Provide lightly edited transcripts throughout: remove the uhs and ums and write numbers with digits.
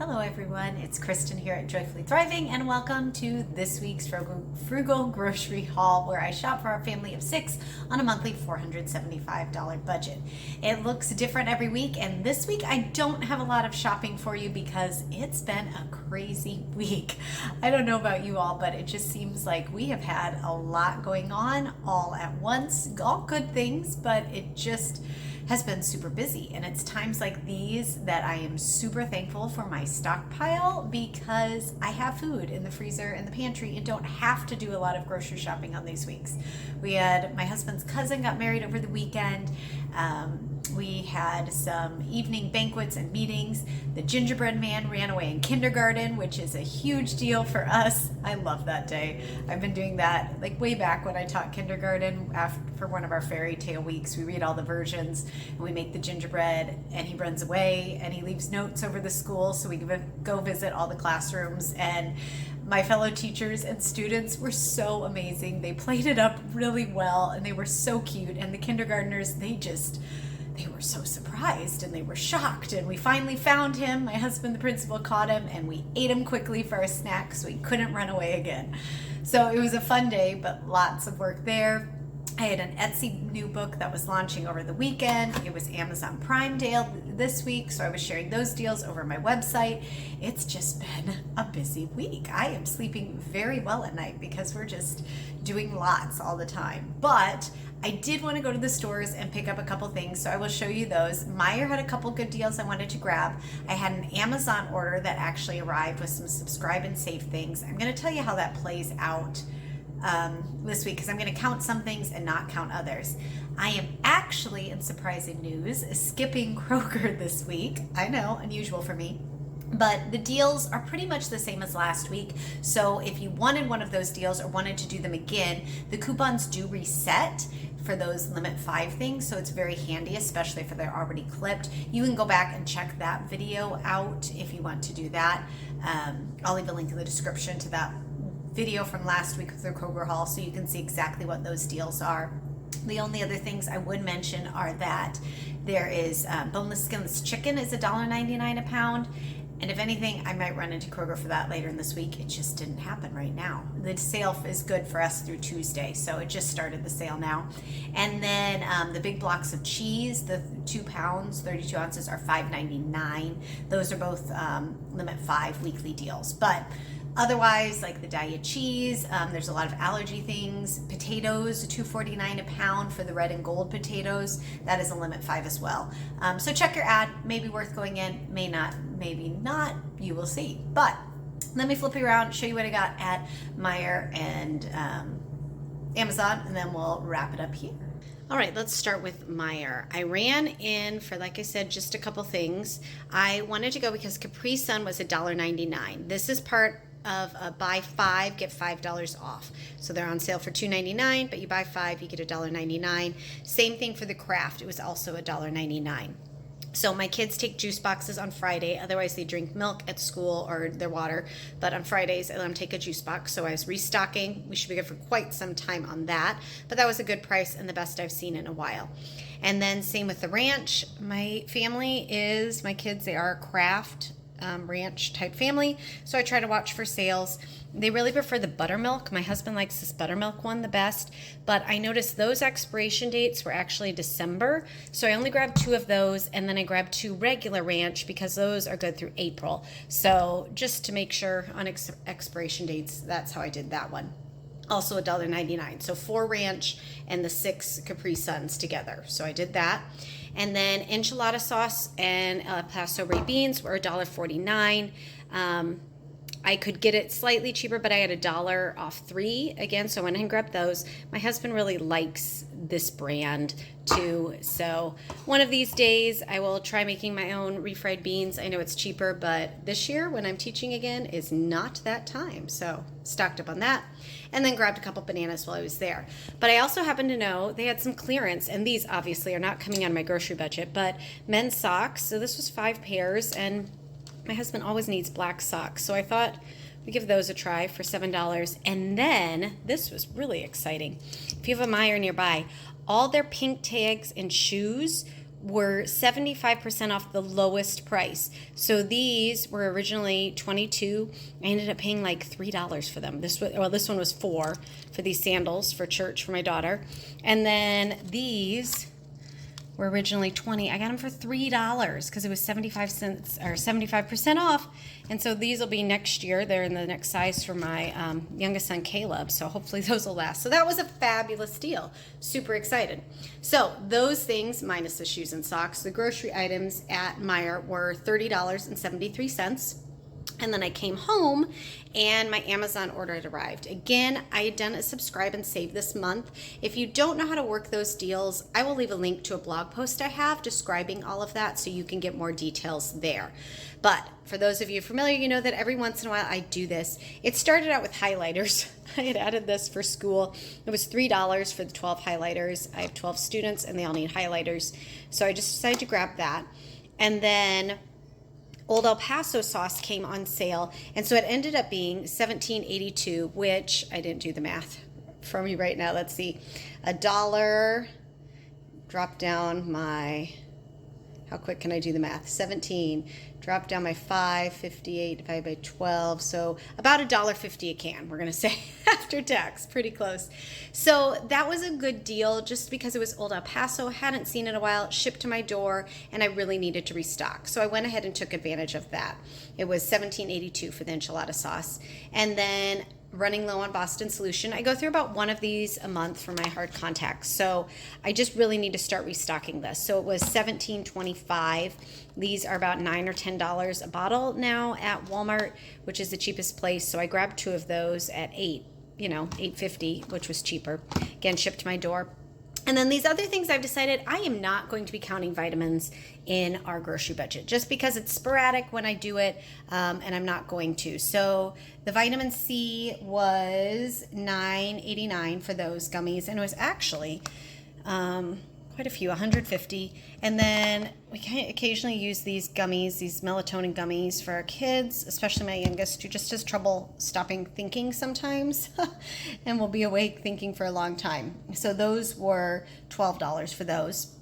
Hello everyone, it's Kristen here at Joyfully Thriving and welcome to this week's frugal grocery haul where I shop for our family of 6 on a monthly $475 budget. It looks different every week, and this week I don't have a lot of shopping for you because it's been a crazy week. I don't know about you all, but it just seems like we have had a lot going on all at once, all good things, but it just has been super busy. And it's times like these that I am super thankful for my stockpile because I have food in the freezer and the pantry and don't have to do a lot of grocery shopping on these weeks. We had my husband's cousin got married over the weekend. We had some evening banquets and meetings. The gingerbread man ran away in kindergarten, which is a huge deal for us. I love that day. I've been doing that like way back when I taught kindergarten for one of our fairy tale weeks. We read all the versions and we make the gingerbread, and he runs away and he leaves notes over the school so we can go visit all the classrooms. And my fellow teachers and students were so amazing. They played it up really well and they were so cute. And the kindergartners, they were so surprised and they were shocked. And we finally found him. My husband, the principal, caught him and we ate him quickly for our snack so he couldn't run away again. So it was a fun day, but lots of work there. I had an Etsy new book that was launching over the weekend. It was Amazon Prime Day this week, so I was sharing those deals over my website. It's just been a busy week. I am sleeping very well at night because we're just doing lots all the time. But I did want to go to the stores and pick up a couple things, so I will show you those. Meijer had a couple good deals I wanted to grab. I had an Amazon order that actually arrived with some subscribe and save things. I'm going to tell you how that plays out this week because I'm going to count some things and not count others. I am actually, in surprising news, skipping Kroger this week. I know, unusual for me. But the deals are pretty much the same as last week. So if you wanted one of those deals or wanted to do them again, the coupons do reset for those limit 5 things. So it's very handy, especially if they're already clipped. You can go back and check that video out if you want to do that. I'll leave a link in the description to that video from last week with the Kroger haul so you can see exactly what those deals are. The only other things I would mention are that there is boneless skinless chicken is $1.99 a pound. And if anything, I might run into Kroger for that later in this week. It just didn't happen right now. The sale is good for us through Tuesday, so it just started the sale now. And then the big blocks of cheese, the 2 pounds, 32 ounces are $5.99. Those are both limit 5 weekly deals. But otherwise, like the diet cheese, there's a lot of allergy things. Potatoes, $2.49 a pound for the red and gold potatoes. That is a limit 5 as well. So check your ad. Maybe worth going in, may not, maybe not. You will see. But let me flip you around, show you what I got at Meijer and Amazon, and then we'll wrap it up here. All right, let's start with Meijer. I ran in for, like I said, just a couple things. I wanted to go because Capri Sun was $1.99. This is part of a buy 5, get $5 off. So they're on sale for $2.99, but you buy 5, you get $1.99. Same thing for the Kraft. It was also $1.99. So my kids take juice boxes on Friday. Otherwise, they drink milk at school or their water. But on Fridays, I let them take a juice box. So I was restocking. We should be good for quite some time on that. But that was a good price and the best I've seen in a while. And then same with the ranch. My kids, they are Kraft ranch type family. So I try to watch for sales. They really prefer the buttermilk. My husband likes this buttermilk one the best, but I noticed those expiration dates were actually December. So I only grabbed 2 of those, and then I grabbed 2 regular ranch because those are good through April. So just to make sure on expiration dates, that's how I did that one. Also $1.99. So 4 ranch and the 6 Capri Suns together. So I did that. And then enchilada sauce and paso ray beans were $1.49. I could get it slightly cheaper, but I had $1 off 3 again, so I went and grabbed those. My husband really likes this brand too, so one of these days I will try making my own refried beans. I know it's cheaper, but this year when I'm teaching again is not that time, so stocked up on that. And then grabbed a couple bananas while I was there. But I also happen to know they had some clearance, and these obviously are not coming out of my grocery budget, but men's socks. So this was 5 pairs, and my husband always needs black socks, so I thought we'd give those a try for $7. And then, this was really exciting. If you have a Meijer nearby, all their pink tags and shoes were 75% off the lowest price. So these were originally $22. I ended up paying like $3 for them. This one was $4 for these sandals for church for my daughter. And then these were originally $20. I got them for $3 because it was 75 cents or 75% off. And so these will be next year. They're in the next size for my youngest son, Caleb. So hopefully those will last. So that was a fabulous deal. Super excited. So those things, minus the shoes and socks, the grocery items at Meijer were $30.73. And then I came home and my Amazon order had arrived. Again, I had done a subscribe and save this month. If you don't know how to work those deals, I will leave a link to a blog post I have describing all of that so you can get more details there. But for those of you familiar, you know that every once in a while I do this. It started out with highlighters. I had added this for school. It was $3 for the 12 highlighters. I have 12 students and they all need highlighters. So I just decided to grab that. And then Old El Paso sauce came on sale, and so it ended up being $17.82, which I didn't do the math for me right now. Let's see, $1 drop down my, how quick can I do the math? 17 drop down my 5.58 divided by 12, so about $1.50 a can, we're gonna say, after tax, pretty close. So that was a good deal just because it was Old El Paso, hadn't seen it in a while, shipped to my door, and I really needed to restock. So I went ahead and took advantage of that. It was $17.82 for the enchilada sauce. And then running low on Boston Solution. I go through about one of these a month for my hard contacts. So I just really need to start restocking this. So it was $17.25. These are about $9 or $10 a bottle now at Walmart, which is the cheapest place. So I grabbed 2 of those at $8.50, which was cheaper. Again, shipped to my door. And then these other things I've decided I am not going to be counting vitamins in our grocery budget just because it's sporadic when I do it, and I'm not going to. So the vitamin C was $9.89 for those gummies, and it was actually quite a few, 150. And then we can occasionally use these gummies, these melatonin gummies for our kids, especially my youngest, who just has trouble stopping thinking sometimes and will be awake thinking for a long time. So those were $12 for those.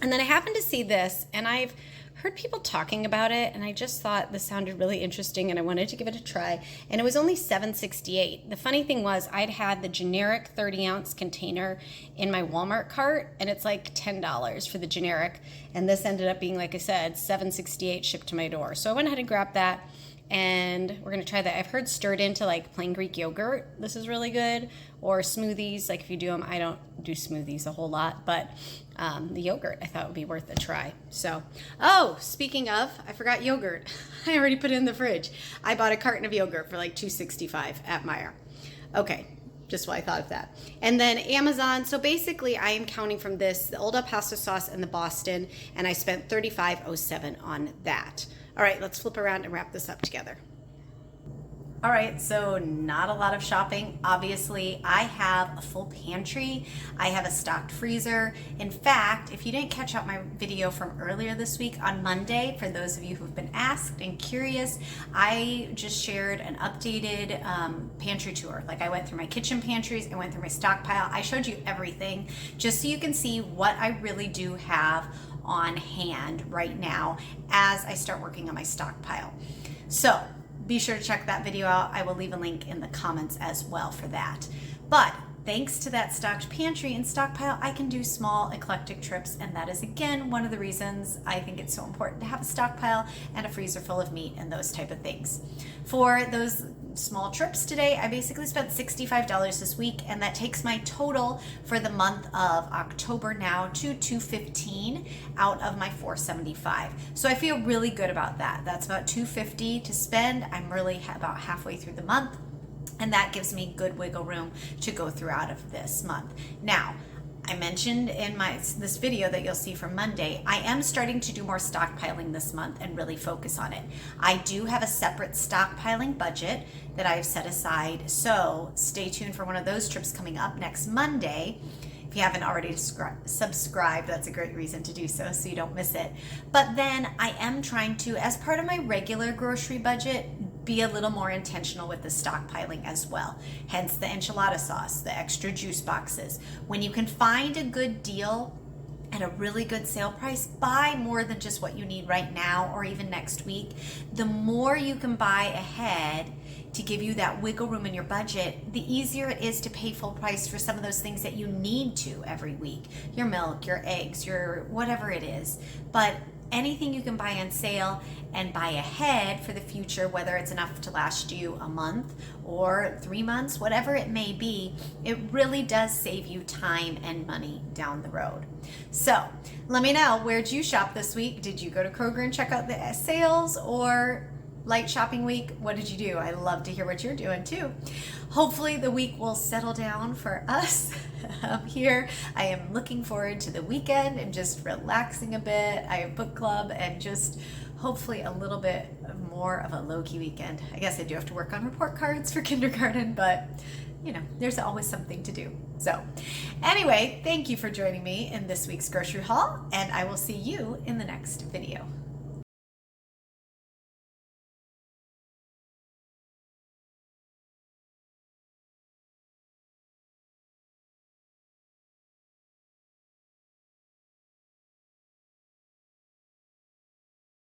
And then I happened to see this, and I've heard people talking about it, and I just thought this sounded really interesting, and I wanted to give it a try. And it was only $7.68. The funny thing was I'd had the generic 30-ounce container in my Walmart cart, and it's like $10 for the generic. And this ended up being, like I said, $7.68 shipped to my door. So I went ahead and grabbed that, and we're going to try that. I've heard stirred into like plain Greek yogurt. This is really good. Or smoothies, like if you do them. I don't do smoothies a whole lot, but the yogurt I thought would be worth a try. So, oh, speaking of, I forgot yogurt. I already put it in the fridge. I bought a carton of yogurt for like $2.65 at Meijer. Okay, just why I thought of that. And then Amazon. So basically, I am counting from this, the Old El Paso sauce and the Boston, and I spent $35.07 on that. All right, let's flip around and wrap this up together. All right, so not a lot of shopping. Obviously, I have a full pantry. I have a stocked freezer. In fact, if you didn't catch out my video from earlier this week on Monday, for those of you who've been asked and curious, I just shared an updated pantry tour. Like I went through my kitchen pantries, I went through my stockpile. I showed you everything just so you can see what I really do have on hand right now as I start working on my stockpile. So be sure to check that video out. I will leave a link in the comments as well for that. But thanks to that stocked pantry and stockpile, I can do small eclectic trips, and that is again one of the reasons I think it's so important to have a stockpile and a freezer full of meat and those type of things. For those small trips today, I basically spent $65 this week, and that takes my total for the month of October now to $215 out of my $475. So I feel really good about that. That's about $250 to spend. I'm really about halfway through the month, and that gives me good wiggle room to go throughout of this month. Now, I mentioned in this video that you'll see from Monday, I am starting to do more stockpiling this month and really focus on it. I do have a separate stockpiling budget that I've set aside, so stay tuned for one of those trips coming up next Monday. If you haven't already subscribed, that's a great reason to do so you don't miss it. But then I am trying to, as part of my regular grocery budget, be a little more intentional with the stockpiling as well. Hence the enchilada sauce, the extra juice boxes. When you can find a good deal at a really good sale price, buy more than just what you need right now or even next week. The more you can buy ahead to give you that wiggle room in your budget, the easier it is to pay full price for some of those things that you need to every week. Your milk, your eggs, your whatever it is. But anything you can buy on sale and buy ahead for the future, whether it's enough to last you a month or 3 months, whatever it may be, it really does save you time and money down the road. So let me know, where'd you shop this week? Did you go to Kroger and check out the sales, or light shopping week? What did you do? I love to hear what you're doing too. Hopefully the week will settle down for us here. I am looking forward to the weekend and just relaxing a bit. I have book club and just hopefully a little bit more of a low-key weekend. I guess I do have to work on report cards for kindergarten, but you know, there's always something to do. So anyway, thank you for joining me in this week's grocery haul, and I will see you in the next video.